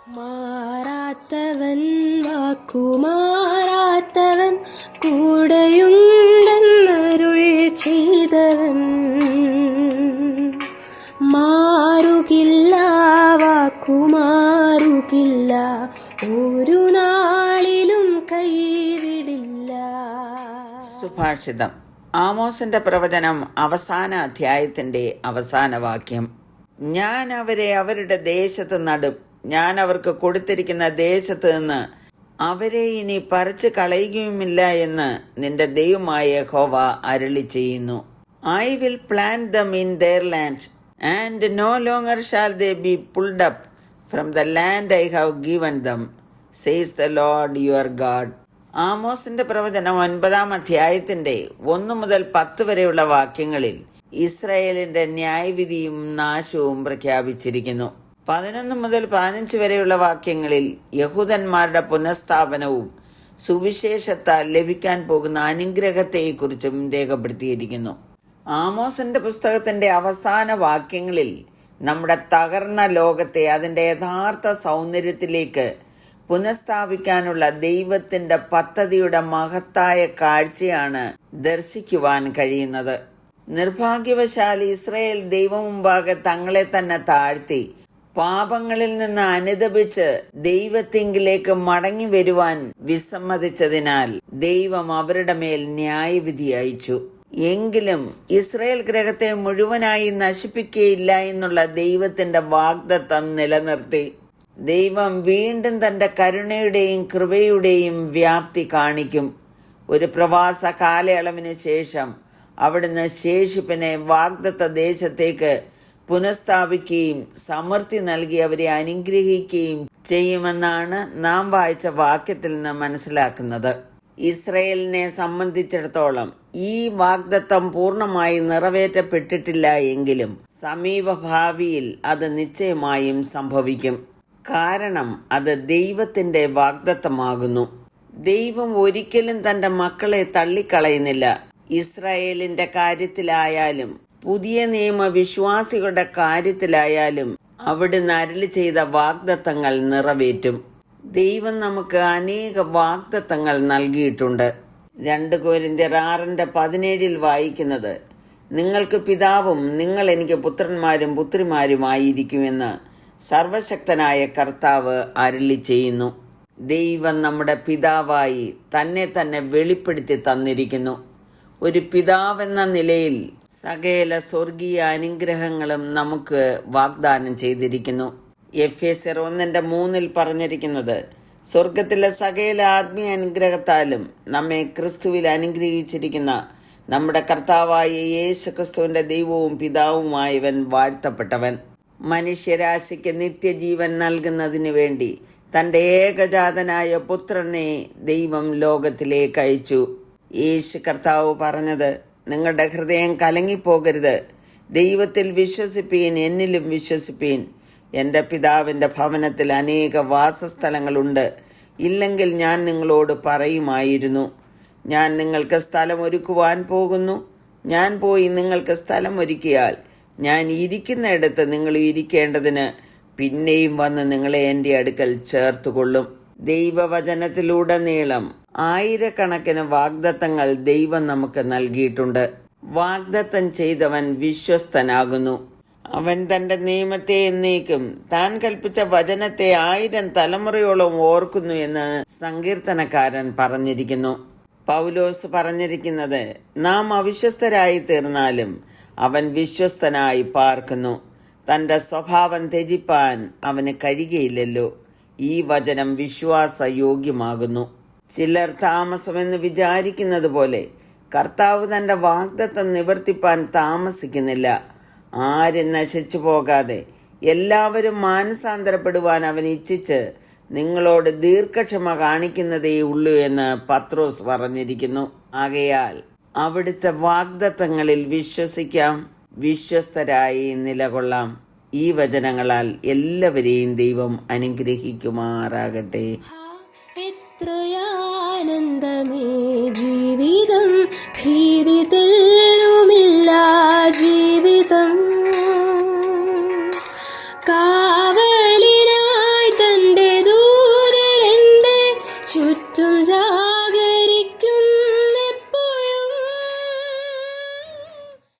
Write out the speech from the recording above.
മാറാത്തവൻ വാക്കുമാറാത്തവൻ കൂടെയുണ്ടെന്നരുൾ ചെയ്തവൻ മാറുകില്ല, വാക്കുമാറുകില്ല, ഒരു നാളിലും കൈവിടില്ല. സുഭാഷിതം. ആമോസിന്റെ പ്രവചനം അവസാന അധ്യായത്തിന്റെ അവസാന വാക്യം. ഞാൻ അവരെ അവരുടെ ദേശത്ത് നടും, ഞാൻ അവർക്ക് കൊടുത്തിരിക്കുന്ന ദേശത്ത് നിന്ന് അവരെ ഇനി പറിച്ചു കളയുകയുമില്ല എന്ന് നിന്റെ ദൈവമായ യഹോവ അരുളി ചെയ്യുന്നു. I will plant them in their land, and no longer shall they be pulled up from the land I have given them, says the Lord your God. ആമോസിന്റെ പ്രവചനം 9-ാം അധ്യായത്തിന്റെ 1 മുതൽ 10 വരെയുള്ള വാക്യങ്ങളിൽ ഇസ്രായേലിന്റെ ന്യായവിധിയും നാശവും പ്രഖ്യാപിച്ചിരിക്കുന്നു. 11 മുതൽ 15 വരെയുള്ള വാക്യങ്ങളിൽ യഹൂദന്മാരുടെ പുനഃസ്ഥാപനവും സുവിശേഷത്താൽ ലഭിക്കാൻ പോകുന്ന അനുഗ്രഹത്തെക്കുറിച്ചും രേഖപ്പെടുത്തിയിരിക്കുന്നു. ആമോസിന്റെ പുസ്തകത്തിന്റെ അവസാന വാക്യങ്ങളിൽ നമ്മുടെ തകർന്ന ലോകത്തെ അതിന്റെ യഥാർത്ഥ സൗന്ദര്യത്തിലേക്ക് പുനഃസ്ഥാപിക്കാനുള്ള ദൈവത്തിന്റെ പദ്ധതിയുടെ മഹത്തായ കാഴ്ചയാണ് ദർശിക്കുവാൻ കഴിയുന്നത്. നിർഭാഗ്യവശാൽ ഇസ്രായേൽ ദൈവം മുമ്പാകെ തങ്ങളെ തന്നെ താഴ്ത്തി പാപങ്ങളിൽ നിന്ന് അനുതപിച്ച് ദൈവത്തിങ്കിലേക്ക് മടങ്ങി വരുവാൻ വിസമ്മതിച്ചതിനാൽ ദൈവം അവരുടെ മേൽ ന്യായവിധി അയച്ചു. എങ്കിലും ഇസ്രായേൽ ഗ്രഹത്തെ മുഴുവനായി നശിപ്പിക്കുകയില്ല എന്നുള്ള ദൈവത്തിന്റെ വാഗ്ദത്തം നിലനിർത്തി ദൈവം വീണ്ടും തന്റെ കരുണയുടെയും കൃപയുടെയും വ്യാപ്തി കാണിക്കും. ഒരു പ്രവാസ കാലയളവിന് ശേഷം അവിടുന്ന് ശേഷിപ്പിനെ വാഗ്ദത്ത ദേശത്തേക്ക് പുനഃസ്ഥാപിക്കുകയും സമൃദ്ധി നൽകി അവരെ അനുഗ്രഹിക്കുകയും ചെയ്യുമെന്നാണ് നാം വായിച്ച വാക്യത്തിൽ നിന്ന് മനസ്സിലാക്കുന്നത്. ഇസ്രായേലിനെ സംബന്ധിച്ചിടത്തോളം ഈ വാഗ്ദത്തം പൂർണ്ണമായി നിറവേറ്റപ്പെട്ടിട്ടില്ല എങ്കിലും സമീപഭാവിയിൽ അത് നിശ്ചയമായും സംഭവിക്കും. കാരണം അത് ദൈവത്തിന്റെ വാഗ്ദത്തമാകുന്നു. ദൈവം ഒരിക്കലും തന്റെ മക്കളെ തള്ളിക്കളയുന്നില്ല. ഇസ്രായേലിന്റെ കാര്യത്തിലായാലും പുതിയ നിയമ വിശ്വാസികളുടെ കാര്യത്തിലായാലും അവിടുന്ന് അരുളി ചെയ്ത വാഗ്ദത്തങ്ങൾ നിറവേറ്റും. ദൈവം നമുക്ക് അനേക വാഗ്ദത്തങ്ങൾ നൽകിയിട്ടുണ്ട്. 2 കൊരിന്ത്യർ 6:17 വായിക്കുന്നത്, നിങ്ങൾക്ക് പിതാവും നിങ്ങൾ എനിക്ക് പുത്രന്മാരും പുത്രിമാരുമായിരിക്കുമെന്ന് സർവശക്തനായ കർത്താവ് അരുളി ചെയ്യുന്നു. ദൈവം നമ്മുടെ പിതാവായി തന്നെ വെളിപ്പെടുത്തി തന്നിരിക്കുന്നു. ഒരു പിതാവെന്ന നിലയിൽ സകല സ്വർഗീയ അനുഗ്രഹങ്ങളും നമുക്ക് വാഗ്ദാനം ചെയ്തിരിക്കുന്നു. എഫേസ്യർ 1:3 പറഞ്ഞിരിക്കുന്നത്, സ്വർഗത്തിലെ സകല ആത്മീയ അനുഗ്രഹത്താലും നമ്മെ ക്രിസ്തുവിൽ അനുഗ്രഹിച്ചിരിക്കുന്ന നമ്മുടെ കർത്താവായ യേശു ക്രിസ്തുവിന്റെ ദൈവവും പിതാവുമായവൻ വാഴ്ത്തപ്പെട്ടവൻ. മനുഷ്യരാശിക്ക് നിത്യജീവൻ നൽകുന്നതിന് വേണ്ടി തന്റെ ഏകജാതനായ പുത്രനെ ദൈവം ലോകത്തിലേക്ക് അയച്ചു. യേശു കർത്താവ് പറഞ്ഞത്, നിങ്ങളുടെ ഹൃദയം കലങ്ങിപ്പോകരുത്, ദൈവത്തിൽ വിശ്വസിപ്പീൻ, എന്നിലും വിശ്വസിപ്പീൻ. എൻ്റെ പിതാവിൻ്റെ ഭവനത്തിൽ അനേക വാസസ്ഥലങ്ങളുണ്ട്. ഇല്ലെങ്കിൽ ഞാൻ നിങ്ങളോട് പറയുമായിരുന്നു. ഞാൻ നിങ്ങൾക്ക് സ്ഥലം ഒരുക്കുവാൻ പോകുന്നു. ഞാൻ പോയി നിങ്ങൾക്ക് സ്ഥലം ഒരുക്കിയാൽ ഞാൻ ഇരിക്കുന്നിടത്ത് നിങ്ങൾ ഇരിക്കേണ്ടതിന് പിന്നെയും വന്ന് നിങ്ങളെ എൻ്റെ അടുക്കൽ ചേർത്തുകൊള്ളും. ദൈവവചനത്തിലുടനീളം ആയിരക്കണക്കിന് വാഗ്ദത്തങ്ങൾ ദൈവം നമുക്ക് നൽകിയിട്ടുണ്ട്. വാഗ്ദത്തം ചെയ്തവൻ വിശ്വസ്തനാകുന്നു. അവൻ തന്റെ നിയമത്തെ എന്നേക്കും താൻ കൽപ്പിച്ച വചനത്തെ 1000 തലമുറയോളം ഓർക്കുന്നു എന്ന് സങ്കീർത്തനക്കാരൻ പറഞ്ഞിരിക്കുന്നു. പൗലോസ് പറഞ്ഞിരിക്കുന്നത്, നാം അവിശ്വസ്തരായി തീർന്നാലും അവൻ വിശ്വസ്തനായി പാർക്കുന്നു. തന്റെ സ്വഭാവം ത്യജിപ്പാൻ അവന് കഴിയുകയില്ലല്ലോ. ഈ വചനം വിശ്വാസയോഗ്യമാകുന്നു. ചിലർ താമസമെന്ന് വിചാരിക്കുന്നത് പോലെ കർത്താവ് തന്റെ വാഗ്ദത്തം നിവർത്തിപ്പാൻ താമസിക്കുന്നില്ല. ആരും നശിച്ചു പോകാതെ എല്ലാവരും മാനസാന്തരപ്പെടുവാൻ അവൻ ഇച്ഛിച്ച് നിങ്ങളോട് ദീർഘക്ഷമ കാണിക്കുന്നതേ ഉള്ളൂ എന്ന് പത്രോസ് പറഞ്ഞിരിക്കുന്നു. ആകയാൽ അവിടുത്തെ വാഗ്ദത്തങ്ങളിൽ വിശ്വസിക്കാം, വിശ്വസ്തരായി നിലകൊള്ളാം. ഈ വചനങ്ങളാൽ എല്ലാവരെയും ദൈവം അനുഗ്രഹിക്കുമാറാകട്ടെ. എത്രയാനന്ദമേ ജീവിതം, ഭീതി തെല്ലുമില്ല ജീവിതം. കാവലിനായി തന്റെ അനുരാഗ